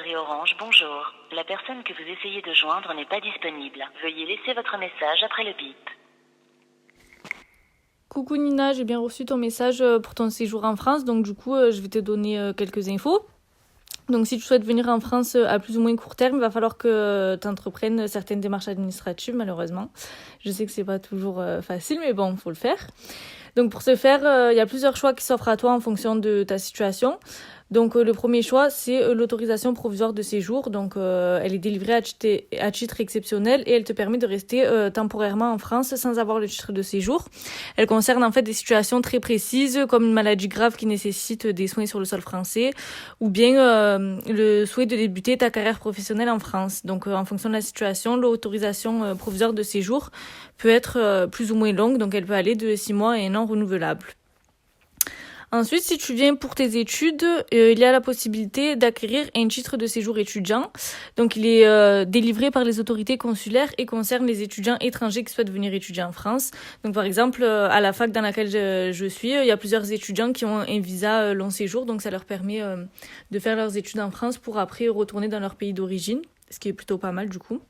messagerie Orange, bonjour. La personne que vous essayez de joindre n'est pas disponible. Veuillez laisser votre message après le bip. Coucou Nina, j'ai bien reçu ton message pour ton séjour en France, donc du coup je vais te donner quelques infos. Donc si tu souhaites venir en France à plus ou moins court terme, il va falloir que tu entreprennes certaines démarches administratives malheureusement. Je sais que c'est pas toujours facile, mais bon, il faut le faire. Donc pour ce faire, il y a plusieurs choix qui s'offrent à toi en fonction de ta situation. Donc le premier choix, c'est l'autorisation provisoire de séjour. Donc elle est délivrée à titre exceptionnel et elle te permet de rester temporairement en France sans avoir le titre de séjour. Elle concerne en fait des situations très précises comme une maladie grave qui nécessite des soins sur le sol français ou bien le souhait de débuter ta carrière professionnelle en France. Donc en fonction de la situation, l'autorisation provisoire de séjour peut être plus ou moins longue. Donc elle peut aller de 6 mois à 1 an renouvelable. Ensuite, si tu viens pour tes études, il y a la possibilité d'acquérir un titre de séjour étudiant. Donc, il est délivré par les autorités consulaires et concerne les étudiants étrangers qui souhaitent venir étudier en France. Donc, par exemple, à la fac dans laquelle je suis, il y a plusieurs étudiants qui ont un visa long séjour. Donc, ça leur permet de faire leurs études en France pour après retourner dans leur pays d'origine, ce qui est plutôt pas mal du coup.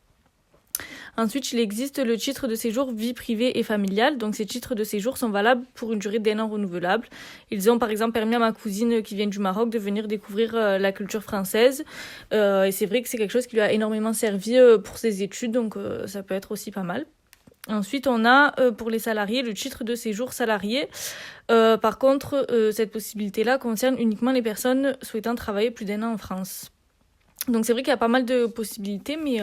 Ensuite, il existe le titre de séjour vie privée et familiale. Donc, ces titres de séjour sont valables pour une durée d'1 an renouvelable. Ils ont par exemple permis à ma cousine qui vient du Maroc de venir découvrir la culture française. Et c'est vrai que c'est quelque chose qui lui a énormément servi pour ses études. Donc, ça peut être aussi pas mal. Ensuite, on a pour les salariés le titre de séjour salarié. Par contre, cette possibilité-là concerne uniquement les personnes souhaitant travailler plus d'1 an en France. Donc, c'est vrai qu'il y a pas mal de possibilités, mais...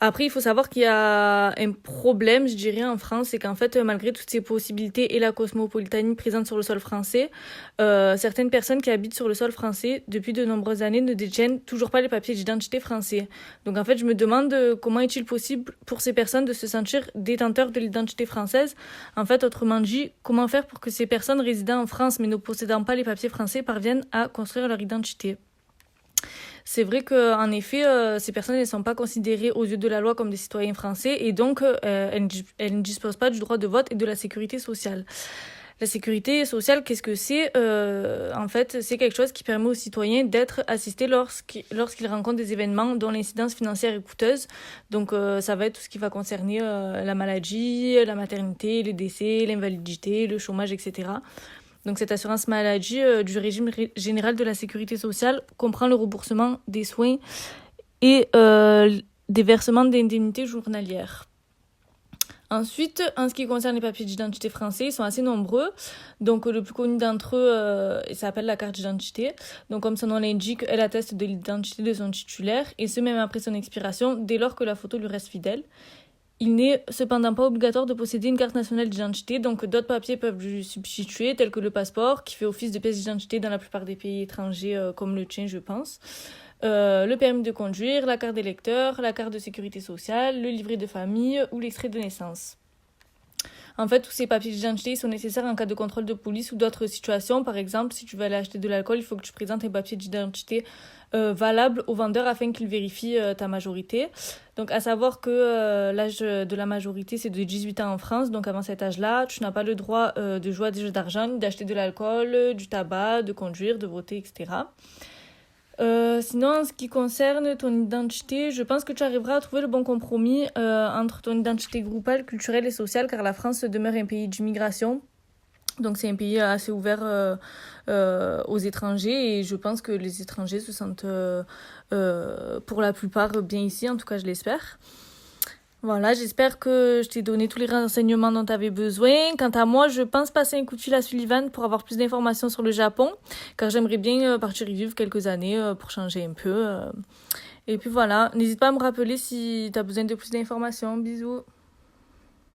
Après, il faut savoir qu'il y a un problème, je dirais, en France, c'est qu'en fait, malgré toutes ces possibilités et la cosmopolitanie présente sur le sol français, certaines personnes qui habitent sur le sol français depuis de nombreuses années ne détiennent toujours pas les papiers d'identité français. Donc en fait, je me demande comment est-il possible pour ces personnes de se sentir détenteurs de l'identité française. En fait, autrement dit, comment faire pour que ces personnes résidant en France mais ne possédant pas les papiers français parviennent à construire leur identité. C'est vrai qu'en effet, ces personnes ne sont pas considérées aux yeux de la loi comme des citoyens français et donc elles ne disposent pas du droit de vote et de la sécurité sociale. La sécurité sociale, qu'est-ce que c'est ? En fait, c'est quelque chose qui permet aux citoyens d'être assistés lorsqu'ils rencontrent des événements dont l'incidence financière est coûteuse. Donc ça va être tout ce qui va concerner la maladie, la maternité, les décès, l'invalidité, le chômage, etc. Donc cette assurance maladie du régime général de la sécurité sociale comprend le remboursement des soins et des versements d'indemnités journalières. Ensuite, en ce qui concerne les papiers d'identité français, ils sont assez nombreux. Donc le plus connu d'entre eux, ça s'appelle la carte d'identité. Donc comme son nom l'indique, elle atteste de l'identité de son titulaire, et ce même après son expiration, dès lors que la photo lui reste fidèle. Il n'est cependant pas obligatoire de posséder une carte nationale d'identité, donc d'autres papiers peuvent lui substituer, tels que le passeport, qui fait office de pièce d'identité dans la plupart des pays étrangers, comme le tien, je pense. Le permis de conduire, la carte d'électeur, la carte de sécurité sociale, le livret de famille ou l'extrait de naissance. En fait, tous ces papiers d'identité sont nécessaires en cas de contrôle de police ou d'autres situations. Par exemple, si tu veux aller acheter de l'alcool, il faut que tu présentes un papier d'identité valable au vendeur afin qu'il vérifie ta majorité. Donc, à savoir que l'âge de la majorité, c'est de 18 ans en France. Donc, avant cet âge-là, tu n'as pas le droit de jouer à des jeux d'argent, d'acheter de l'alcool, du tabac, de conduire, de voter, etc. Sinon, en ce qui concerne ton identité, je pense que tu arriveras à trouver le bon compromis entre ton identité groupale, culturelle et sociale, car la France demeure un pays d'immigration. Donc c'est un pays assez ouvert aux étrangers, et je pense que les étrangers se sentent pour la plupart bien ici, en tout cas je l'espère. Voilà, j'espère que je t'ai donné tous les renseignements dont tu avais besoin. Quant à moi, je pense passer un coup de fil à Sullivan pour avoir plus d'informations sur le Japon, car j'aimerais bien partir y vivre quelques années pour changer un peu. Et puis voilà, n'hésite pas à me rappeler si tu as besoin de plus d'informations. Bisous.